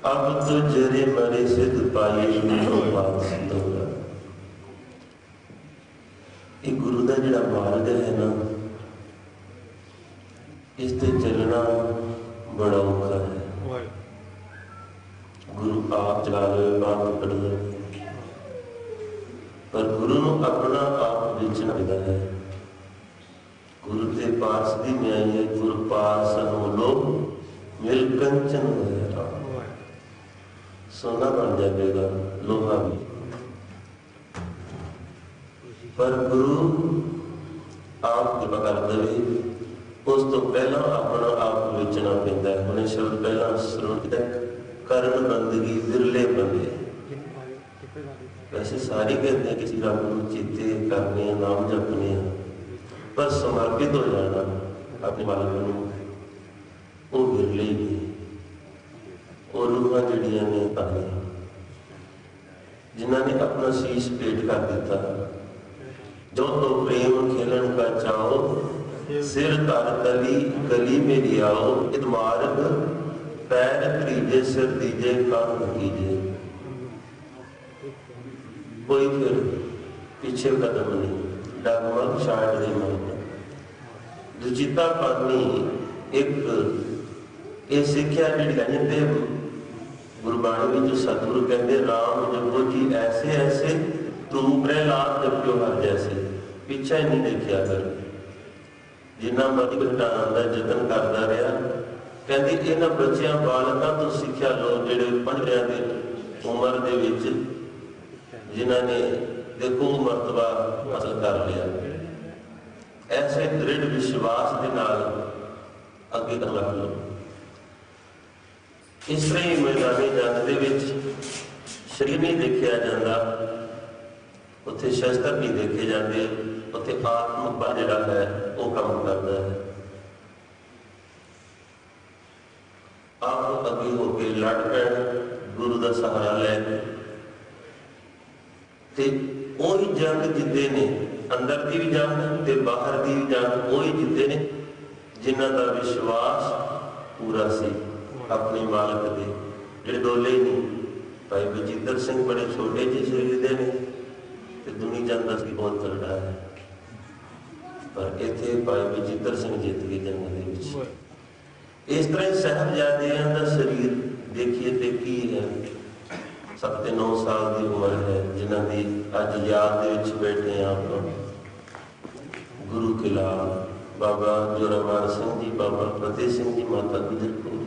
अब तो जरे मरे सिद्ध पाए बात सिद्धोगा। ये गुरु का जिहड़ा मार्ग है ना, इस ते चलना बड़ा औखा है। गुरु आप चला लो, आप पकड़ लो, पर गुरु नूं अपना आप बेचना पैंदा है। गुरु के पास दी न्याय है, गुरु पास लो मिल कंचन होया, सोना बन जाएगा लोहा भी। पर गुरु आप कृपा कर दे, उस तो पहला अपना आप बेचना पैंदा है। उन्हें शब्द पहला श्रोण करन बंदगी विरले बंदे। वैसे सारे कहते हैं किसी रब को चेते करने, नाम जपने, पर समर्पित हो जाना अपने मालिक को, वो विरले ही है। वो रूहां जड़ियां ने ताने जिन्होंने अपना शीश पेट कर दिता। जो तो प्रेम खेलन का चाहो, सिर तर तली गली में लियाओ। इत मार्ग पैर त्रीजे सिर दीजे काम कीजे। कोई फिर पीछे कदम नहीं, डगमग छाड़ दे मन। दुचिता पानी एक ये सिक्ख्या जी लैनी गुरबाणी में जो सतगुरु कहते राम जपो जी ऐसे ऐसे, तू प्रहलाद जप्यो हर जैसे। पीछा ही नहीं देखिया कर, जिन्ना मर्जी घटाने का जतन करता रहा। कहती इन्हां बच्चों बालकों तो सिक्ख्या लो जिहड़े 15 की उम्र दे विच जिन्होंने देखो मर्तबा हासिल कर लिया। ऐसे दृढ़ विश्वास के नाल अगे रख लो। इस तरह ही मैदानी जंग के शरीर नहीं देखा जाता, उत्थे शस्त्र नहीं देखे जाते, उत्थे आत्मक बल जिहड़ा है वो काम करता है। आप अगे होके लड़ पैण, गुरु का सहारा लैके ते ओही जंग जिद्दे ने, अंदर की भी जंग ते बाहर की भी जंग ओही जिद्दे ने जिन्हां दा विश्वास पूरा सी अपने मालिक दे। जिहड़े डोले नहीं, भाई बजीतर सिंह बड़े छोटे जे शरीर दे ने ते दुनी चंद दा बहुत तगड़ा है, पर इत्थे भाई बजीतर सिंह जित गए जंग दे विच। इस तरह साहिबजादियां दा शरीर देखिए ते की है। 7-9 साल की उम्र है, जिन्हों की अज याद दे विच बैठे आप। गुरु किला बाबा जोरावर सिंह जी, बाबा फतेह सिंह जी, माता गुजर कौर।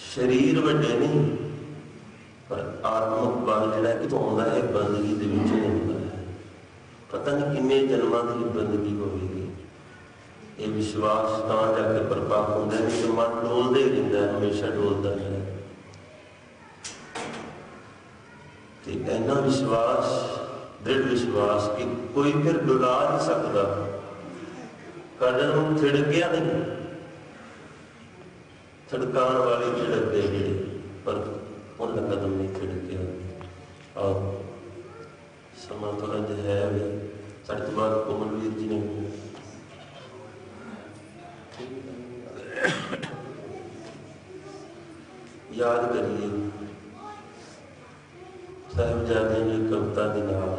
शरीर वड्डे नहीं, पर आत्मक बल जिहड़ा कितों आउंदा है, बंदगी दे विच ही आउंदा है। पता नहीं किन्ने जन्मां दी बंदगी होवेगी। ये विश्वास तां जाके प्रभाव होंदा है कि मन डोलदा ही रहिंदा है, हमेशा डोलदा है। इन्ना विश्वास, दृढ़ विश्वास कि कोई फिर डुला नहीं सकता। कदम थिड़क गया नहीं, थिड़काने वाले थिड़क गए जिहड़े, पर उनका कदम नहीं थिड़क गया। और समा थोड़ा जिहा है भी साढ़े तो बाद कोमलवीर जी ने याद करिए साहिबजादे ने कविता के नाल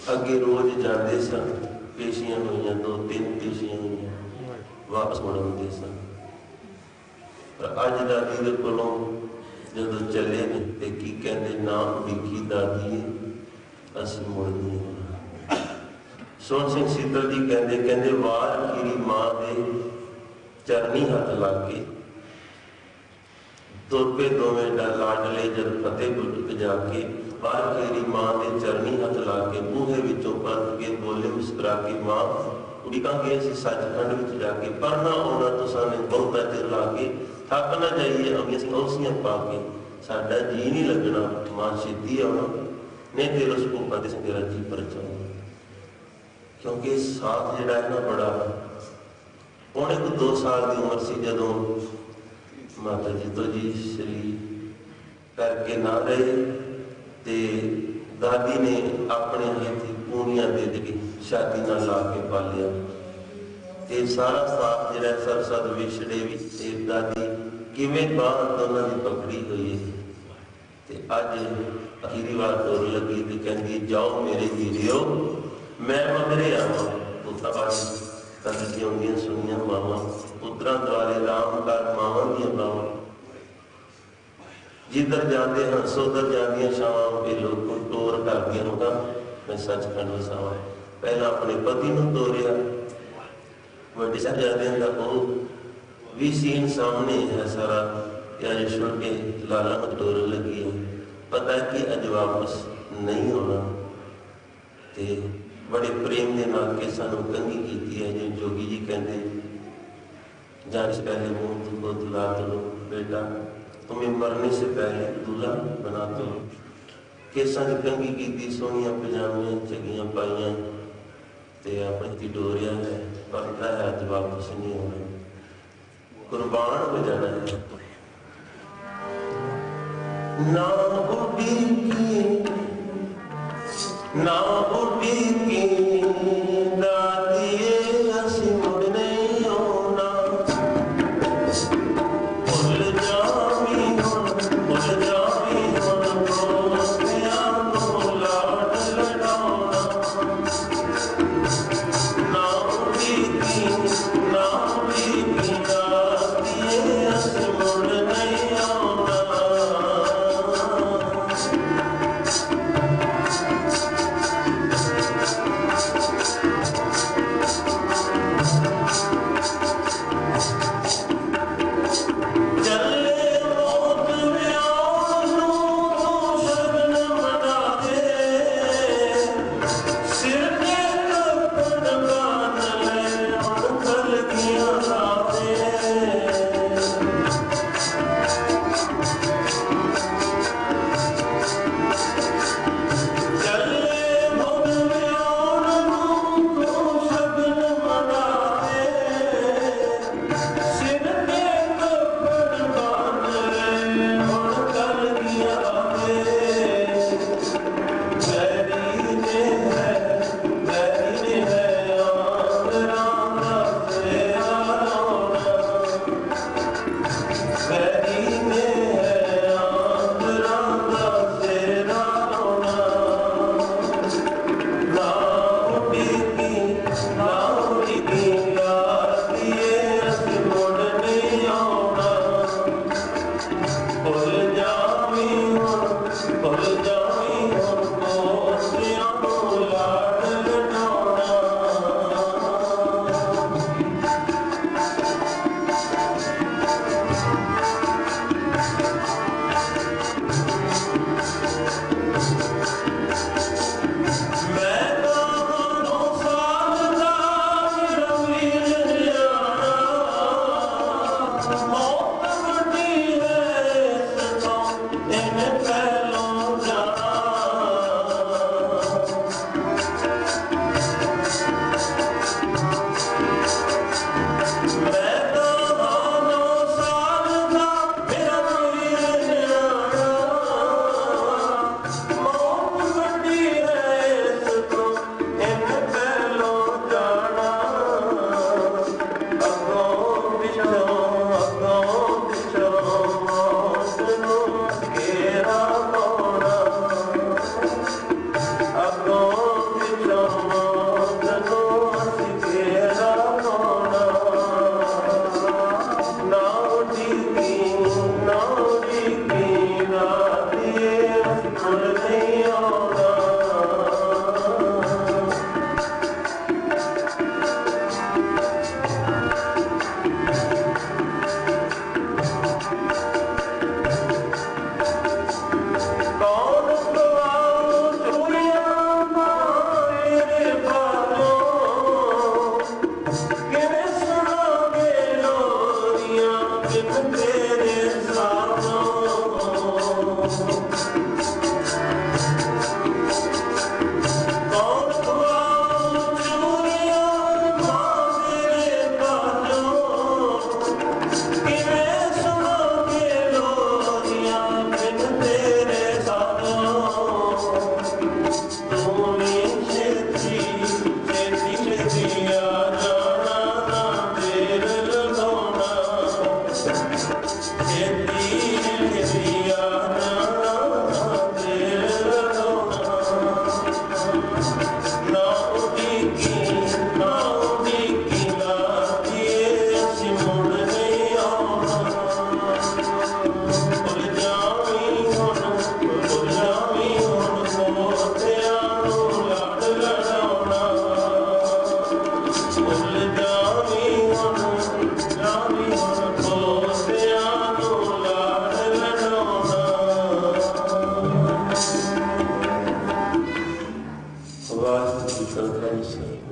अगे रोज जाते सन। पेशियां हुई, 2-3 पेशियां हुई, वापस मुड़ आते सन। पर अज दादी के कोलों जो चले ने ते की कहते, ना उड़ीकी दादी असीं मुड़ नहीं होना। सोहन सिंह सीतल जी कहते वार खीरी मां दे चरनी हथ ला के तुरपे दोवें लाडले जद फतेह बुट जाके। बाहर फेरी मां के चरनी हथ ला के, बूहे विचों परत के बोले मुस्कुरा के, मां उड़ीकां गए सी सचखंड विच जाके। पर ना आउणा तुसां ने बहुता चिर ला के, थक ना जाइए आउणियां सी औसियां पा के। साडा जी नहीं लगना, मां छेती आउणा, नहीं तेरे उस भूखा ते तेरा जी परचाउणा। क्योंकि साथ जिहड़ा है ना बड़ा, पौने 2 साल की उम्र सी जदों माता जी तो जी श्री करके ना रहे, ते दादी ने अपने हाथी पूनियां दे के शादी ना ला के पालिया। ਤੇ ਸਾਰਾ ਸਾਥ ਜਿਹੜਾ ਸਰਸਦ ਵਿਛੜੇ ਵੀ ਦੇਵਤਾ ਦੀ ਕਿਵੇਂ ਬਾਂਹ ਦੋਨਾਂ ਦੀ ਪਕੜੀ ਹੋਈ ਹੈ। ਤੇ ਅੱਜ ਅਖੀਰੀ ਵਾਰ ਤੋਰ ਲੱਗੀ ਤੇ ਕਹਿੰਦੀ ਜਾਓ ਮੇਰੇ ਹੀਰਿਓ ਮੈਂ ਮਗਰੇ ਆਵਾਂ। ਪੁੱਤਾਂ ਬਾਣੀ ਤਦ ਜਿਉਂਦੀਆਂ ਸੁਣੀਆਂ ਮਾਵਾਂ ਪੁੱਤਰਾਂ ਦੁਆਰੇ ਰਾਮ ਕਰ ਮਾਵਾਂ ਦੀਆਂ ਬਾਵਾਂ। ਜਿੱਧਰ ਜਾਂਦੇ ਹਨ ਸੋਧਰ ਜਾਂਦੀਆਂ ਛਾਵਾਂ। ਇਹ ਲੋਕ ਤੋਰ ਕਰਦੀਆਂ ਹੁੰਦਾ ਮੈਂ ਸੱਚਖੰਡ ਵਸਾਵਾਂ। ਪਹਿਲਾਂ ਆਪਣੇ ਪਤੀ ਨੂੰ ਤੋਰਿਆ ਵੱਡੇ ਸਾਹਿਬਜ਼ਾਦਿਆਂ ਦਾ ਉਹ ਵੀ ਸੀਨ ਸਾਹਮਣੇ ਹੈ ਸਾਰਾ। ਕਿ ਅੱਜ ਸੁਣ ਕੇ ਲਾਲਾ ਨੂੰ ਤੋਰਨ ਲੱਗੀ ਹੈ ਪਤਾ ਕਿ ਅੱਜ ਵਾਪਸ ਨਹੀਂ ਆਉਣਾ। ਤੇ बड़े प्रेम के नाल के सानू कंघी की है। जो जोगी जी कहते जाने से पहले मुंह तुमको दुला दो बेटा तुम्हें मरने से पहले दूल्हा बना दो। केसा की कंघी की सोहनिया पजामियां चगियां पाइया ते अपनी डोरिया है पता है अज वापस नहीं होना कुर्बान हो जाना है। ना बुढ़ी की ना बुढ़ी की दादिए असी मुड़ नहीं होना। भुल जावी हुण दोस्तियां तो लाड लड़ाउणा। ना बुढ़ी की दादिए असी मुड़ नहीं आउणा।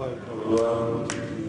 ਵਾਹਿਗੁਰੂ ਵਾਹਿਗੁਰੂ ਜੀ ਕੀ